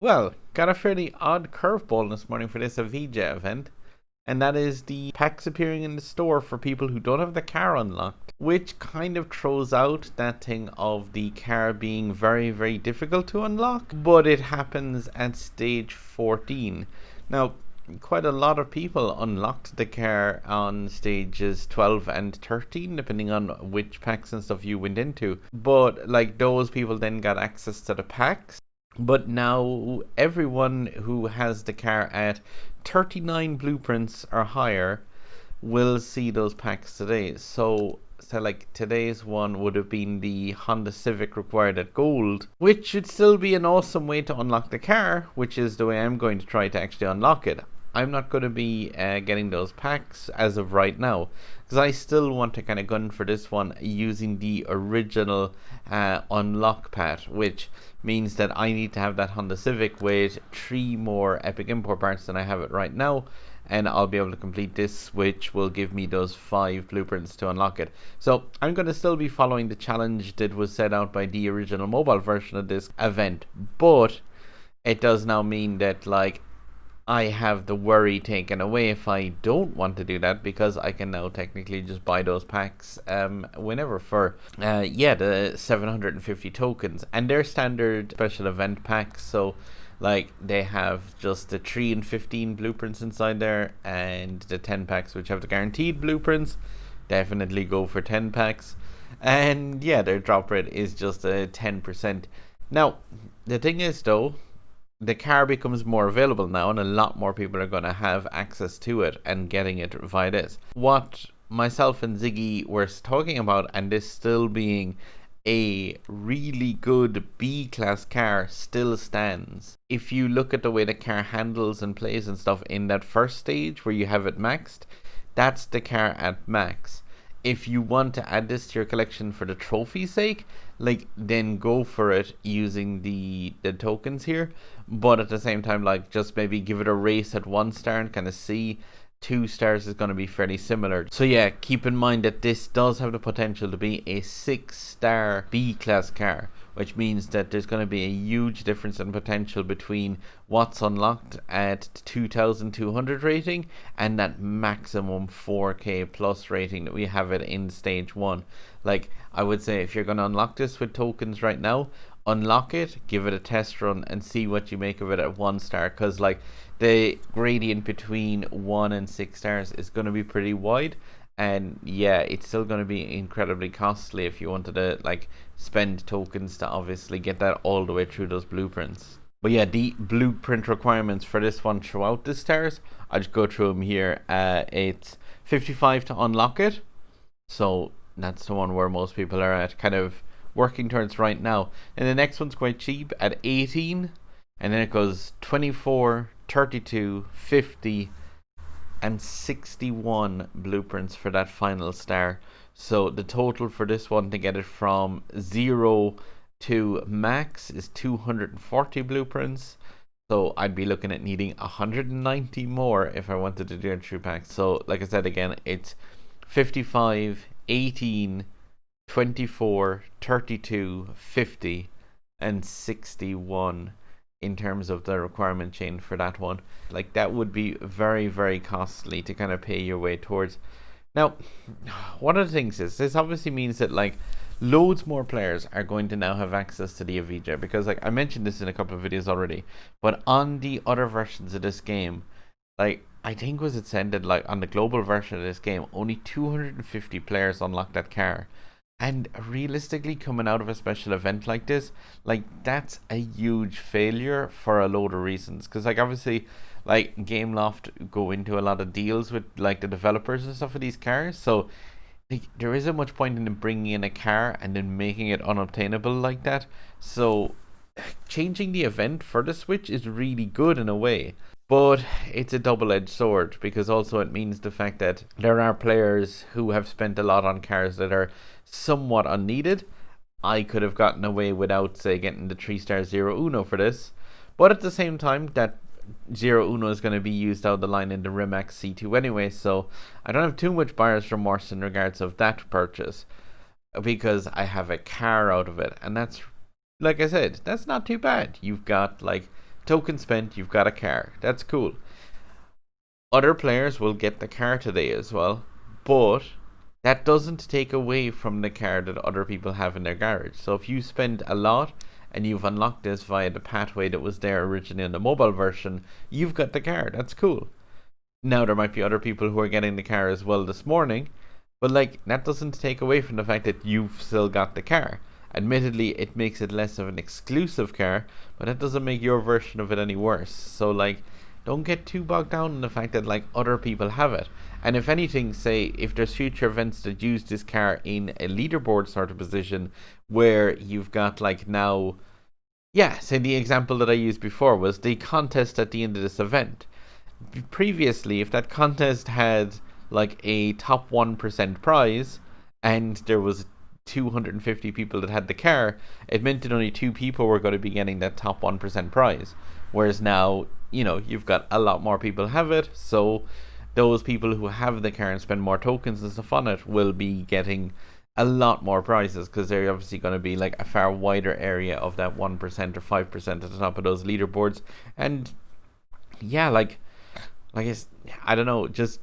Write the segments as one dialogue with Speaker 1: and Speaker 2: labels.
Speaker 1: Well, got a fairly odd curveball this morning for this Evija event, and that is the packs appearing in the store for people who don't have the car unlocked, which kind of throws out that thing of the car being very, very difficult to unlock, but it happens at stage 14. Now, quite a lot of people unlocked the car on stages 12 and 13, depending on which packs and stuff you went into, but like those people then got access to the packs. But now everyone who has the car at 39 blueprints or higher will see those packs today. So like today's one would have been the Honda Civic required at gold, which should still be an awesome way to unlock the car, which is the way I'm going to try to actually unlock it. I'm not going to be getting those packs as of right now, because I still want to kind of gun for this one using the original unlock path, which means that I need to have that Honda Civic with 3 more epic import parts than I have it right now, and I'll be able to complete this, which will give me those 5 blueprints to unlock it. So I'm going to still be following the challenge that was set out by the original mobile version of this event, but it does now mean that like I have the worry taken away if I don't want to do that, because I can now technically just buy those packs whenever for the 750 tokens, and they're standard special event packs. So like they have just the 3 and 15 blueprints inside there, and the 10 packs which have the guaranteed blueprints definitely go for 10 packs, and yeah, their drop rate is just a 10%. Now the thing is though, the car becomes more available now, and a lot more people are going to have access to it and getting it via this. What myself and Ziggy were talking about, and this still being a really good B-class car, still stands. If you look at the way the car handles and plays and stuff in that first stage where you have it maxed, that's the car at max. If you want to add this to your collection for the trophy's sake, like then go for it using the tokens here, but at the same time like just maybe give it a race at 1 star and kind of see. 2 stars is going to be fairly similar. So yeah, keep in mind that this does have the potential to be a 6-star B-class car, which means that there's going to be a huge difference in potential between what's unlocked at 2200 rating and that maximum 4K plus rating that we have it in stage 1. Like I would say, if you're going to unlock this with tokens right now, unlock it, give it a test run and see what you make of it at 1 star, because like the gradient between 1 and 6 stars is going to be pretty wide, and yeah, it's still going to be incredibly costly if you wanted to like spend tokens to obviously get that all the way through those blueprints. But yeah, the blueprint requirements for this one throughout the stars, I'll just go through them here. It's 55 to unlock it, so that's the one where most people are at kind of working towards right now. And the next one's quite cheap at 18, and then it goes 24, 32, 50 and 61 blueprints for that final star. So the total for this one to get it from 0 to max is 240 blueprints. So I'd be looking at needing 190 more if I wanted to do a true pack. So like I said again, it's 55, 18, 24, 32, 50 and 61 in terms of the requirement chain for that one. Like that would be very, very costly to kind of pay your way towards. Now, one of the things is, this obviously means that like loads more players are going to now have access to the Evija, because like I mentioned this in a couple of videos already, but on the other versions of this game, like I think was it said that like on the global version of this game, only 250 players unlock that car. And realistically, coming out of a special event like this, like that's a huge failure for a load of reasons. Because like obviously, like Gameloft go into a lot of deals with like the developers and stuff for these cars, so like there isn't much point in them bringing in a car and then making it unobtainable like that. So changing the event for the Switch is really good in a way, but it's a double-edged sword, because also it means the fact that there are players who have spent a lot on cars that are somewhat unneeded. I could have gotten away without, say, getting the 3-star Zero Uno for this, but at the same time, that Zero Uno is going to be used out of the line in the Rimac C2 anyway, so I don't have too much buyer's remorse in regards of that purchase, because I have a car out of it, and that's, like I said, that's not too bad. You've got like Token spent, you've got a car. That's cool. Other players will get the car today as well, but that doesn't take away from the car that other people have in their garage. So if you spend a lot and you've unlocked this via the pathway that was there originally in the mobile version, you've got the car. That's cool. Now there might be other people who are getting the car as well this morning, but like that doesn't take away from the fact that you've still got the car. Admittedly, it makes it less of an exclusive car, but that doesn't make your version of it any worse. So like, don't get too bogged down in the fact that like other people have it. And if anything, say if there's future events that use this car in a leaderboard sort of position where you've got like now, yeah, say the example that I used before was the contest at the end of this event. Previously, if that contest had like a top 1% prize and there was 250 people that had the car, it meant that only 2 people were going to be getting that top 1% prize. Whereas now, you've got a lot more people have it, so those people who have the car and spend more tokens and stuff on it will be getting a lot more prizes because they're obviously going to be like a far wider area of that 1% or 5% at the top of those leaderboards. And yeah, like I don't know, just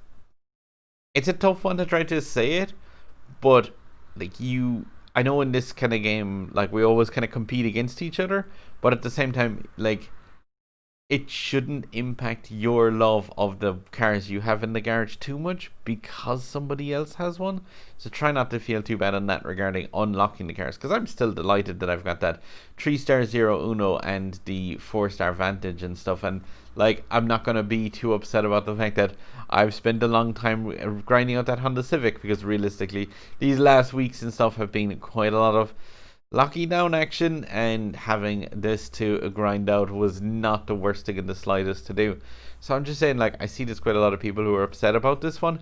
Speaker 1: it's a tough one to try to say it, but like I know in this kind of game, like we always kind of compete against each other, but at the same time, like it shouldn't impact your love of the cars you have in the garage too much because somebody else has one. So try not to feel too bad on that regarding unlocking the cars, because I'm still delighted that I've got that 3-star Zero Uno and the 4-star Vantage and stuff, and like I'm not going to be too upset about the fact that I've spent a long time grinding out that Honda Civic, because realistically these last weeks and stuff have been quite a lot of locking down action, and having this to grind out was not the worst thing in the slightest to do. So I'm just saying, like, I see there's quite a lot of people who are upset about this one.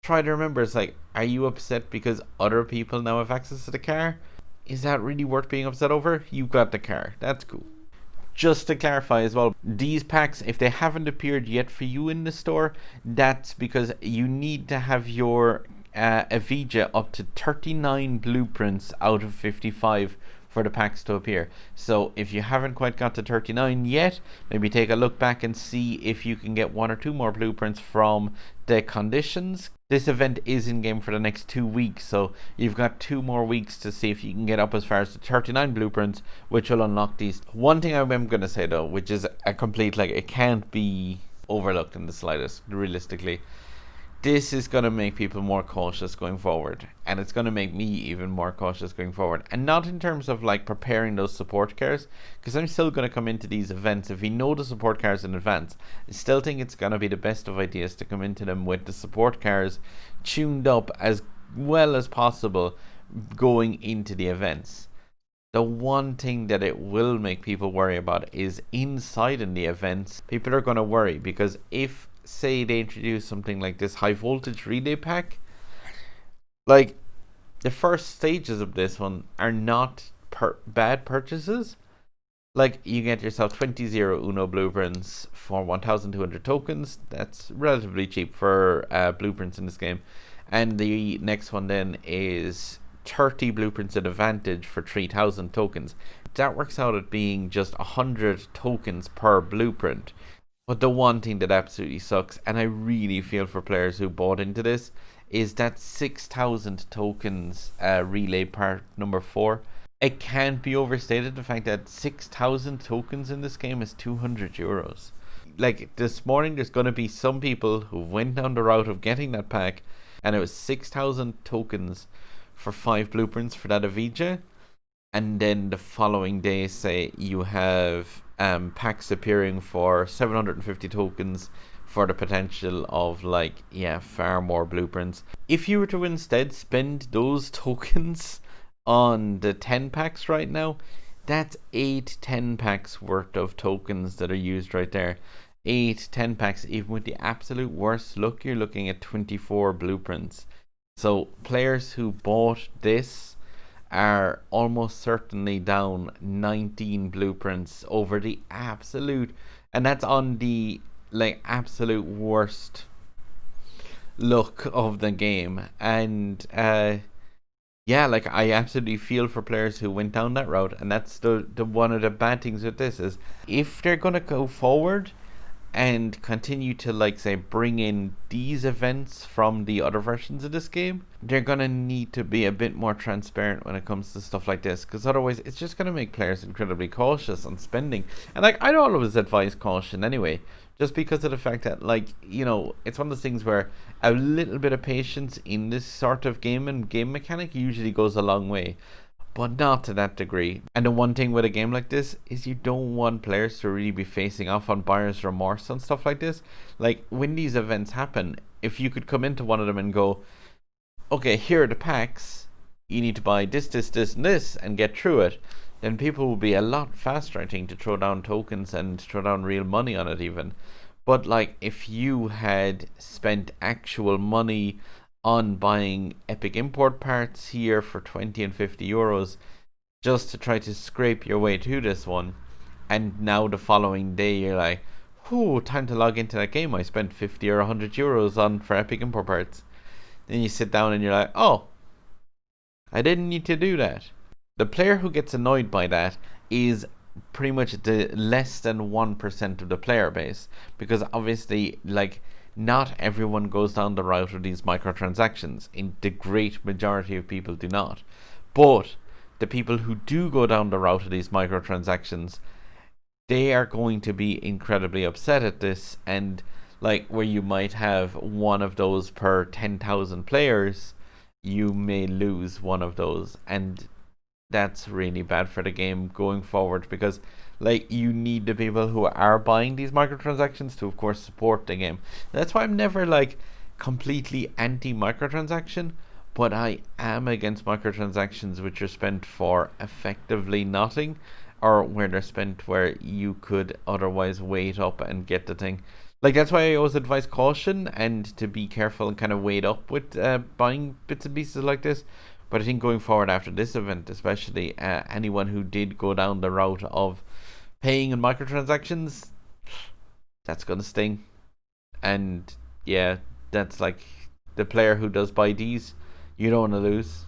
Speaker 1: Try to remember, it's like, are you upset because other people now have access to the car? Is that really worth being upset over? You got the car. That's cool. Just to clarify as well, these packs, if they haven't appeared yet for you in the store, that's because you need to have your Evija up to 39 blueprints out of 55 for the packs to appear. So if you haven't quite got to 39 yet, maybe take a look back and see if you can get 1 or 2 more blueprints from the conditions. This event is in game for the next 2 weeks, so you've got 2 more weeks to see if you can get up as far as the 39 blueprints, which will unlock these. One thing I am going to say though, which is a complete, like, it can't be overlooked in the slightest, realistically. This is going to make people more cautious going forward, and it's going to make me even more cautious going forward. And not in terms of like preparing those support cars, because I'm still going to come into these events if we know the support cars in advance. I still think it's going to be the best of ideas to come into them with the support cars tuned up as well as possible going into the events. The one thing that it will make people worry about is inside in the events, people are going to worry, because if say they introduce something like this high voltage relay pack, like the first stages of this one are not bad purchases. Like you get yourself 20 Zero Uno blueprints for 1,200 tokens. That's relatively cheap for blueprints in this game. And the next one then is 30 blueprints at Advantage for 3,000 tokens. That works out at being just 100 tokens per blueprint. But the one thing that absolutely sucks, and I really feel for players who bought into this, is that 6,000 tokens relay part number 4. It can't be overstated, the fact that 6,000 tokens in this game is €200. Like, this morning there's going to be some people who went down the route of getting that pack, and it was 6,000 tokens for 5 blueprints for that Evija. And then the following day, say you have packs appearing for 750 tokens for the potential of like, yeah, far more blueprints. If you were to instead spend those tokens on the 10 packs right now, that's 8 10 packs worth of tokens that are used right there. 8 10 packs, even with the absolute worst luck, you're looking at 24 blueprints. So players who bought this are almost certainly down 19 blueprints over the absolute, and that's on the like absolute worst luck of the game. And Yeah, like I absolutely feel for players who went down that route, and that's the one of the bad things with this is if they're gonna go forward and continue to, like, say, bring in these events from the other versions of this game, they're gonna need to be a bit more transparent when it comes to stuff like this, because otherwise it's just gonna make players incredibly cautious on spending. And like, I'd always advise caution anyway, just because of the fact that, like, it's one of those things where a little bit of patience in this sort of game and game mechanic usually goes a long way, but not to that degree. And the one thing with a game like this is you don't want players to really be facing off on buyer's remorse and stuff like this. Like, when these events happen, if you could come into one of them and go, okay, here are the packs, you need to buy this, this, this, and this, and get through it, then people will be a lot faster, I think, to throw down tokens and throw down real money on it even. But like, if you had spent actual money on buying epic import parts here for 20 and 50 euros just to try to scrape your way to this one, and now the following day you're like, whew, time to log into that game I spent 50 or 100 euros on for epic import parts. Then you sit down and you're like, oh, I didn't need to do that. The player who gets annoyed by that is pretty much the less than 1% of the player base, because obviously, like, not everyone goes down the route of these microtransactions. In the great majority of people do not. But the people who do go down the route of these microtransactions, they are going to be incredibly upset at this. And like, where you might have one of those per 10,000 players, you may lose one of those, and that's really bad for the game going forward, because like, you need the people who are buying these microtransactions to, of course, support the game. That's why I'm never like completely anti microtransaction, but I am against microtransactions which are spent for effectively nothing, or where they're spent where you could otherwise wait up and get the thing. Like, that's why I always advise caution and to be careful and kind of wait up with buying bits and pieces like this. But I think going forward after this event, especially, anyone who did go down the route of paying in microtransactions, that's gonna sting. And yeah, that's like, the player who does buy these, you don't want to lose.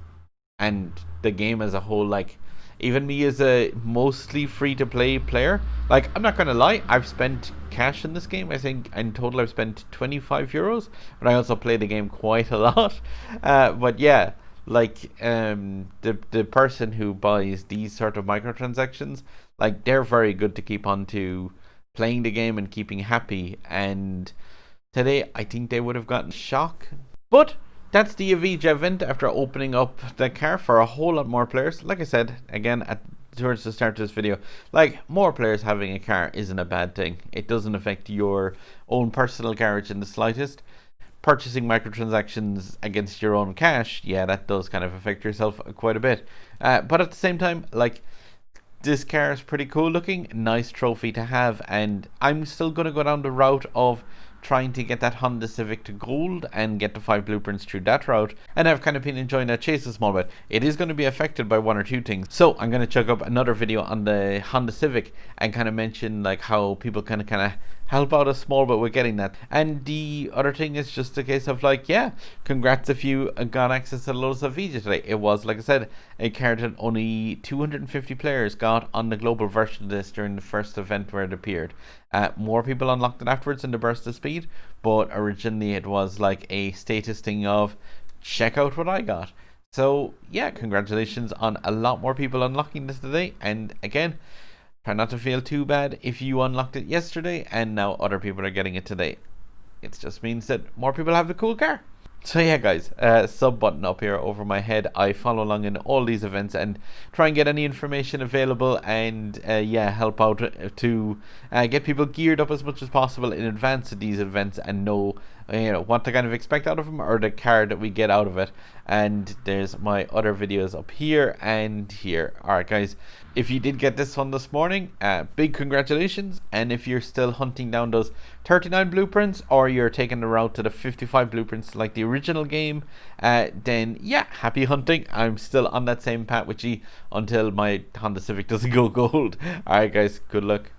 Speaker 1: And the game as a whole, like, even me as a mostly free to play player, like, I'm not gonna lie, I've spent cash in this game. I think in total I've spent 25 euros, but I also play the game quite a lot. But yeah, like, the person who buys these sort of microtransactions, like, they're very good to keep on to playing the game and keeping happy. And today I think they would have gotten shock. But that's the Evija event after opening up the car for a whole lot more players. Like I said again towards the start of this video, like, more players having a car isn't a bad thing. It doesn't affect your own personal garage in the slightest. Purchasing microtransactions against your own cash, yeah, that does kind of affect yourself quite a bit. But at the same time, like, this car is pretty cool looking, nice trophy to have, and I'm still going to go down the route of trying to get that Honda Civic to gold and get the 5 blueprints through that route. And I've kind of been enjoying that chase a small bit. It is going to be affected by one or two things, so I'm going to chuck up another video on the Honda Civic and kind of mention like how people kind of help out a small bit with getting that. And the other thing is just a case of like, yeah, congrats if you got access to Lotus Evija today. It was, like I said, a card that only 250 players got on the global version of this during the first event where it appeared. More people unlocked it afterwards in the burst of speed, but originally it was like a status thing of, check out what I got. So yeah, congratulations on a lot more people unlocking this today. And again, try not to feel too bad if you unlocked it yesterday and now other people are getting it today. It just means that more people have the cool car. So yeah, guys, sub button up here over my head. I follow along in all these events and try and get any information available, and yeah, help out to get people geared up as much as possible in advance of these events and know what to kind of expect out of them, or the card that we get out of it. And there's my other videos up here and here. Alright guys, if you did get this one this morning, big congratulations. And if you're still hunting down those 39 blueprints, or you're taking the route to the 55 blueprints like the original game, then yeah, happy hunting. I'm still on that same path with you until my Honda Civic doesn't go gold. Alright guys, good luck.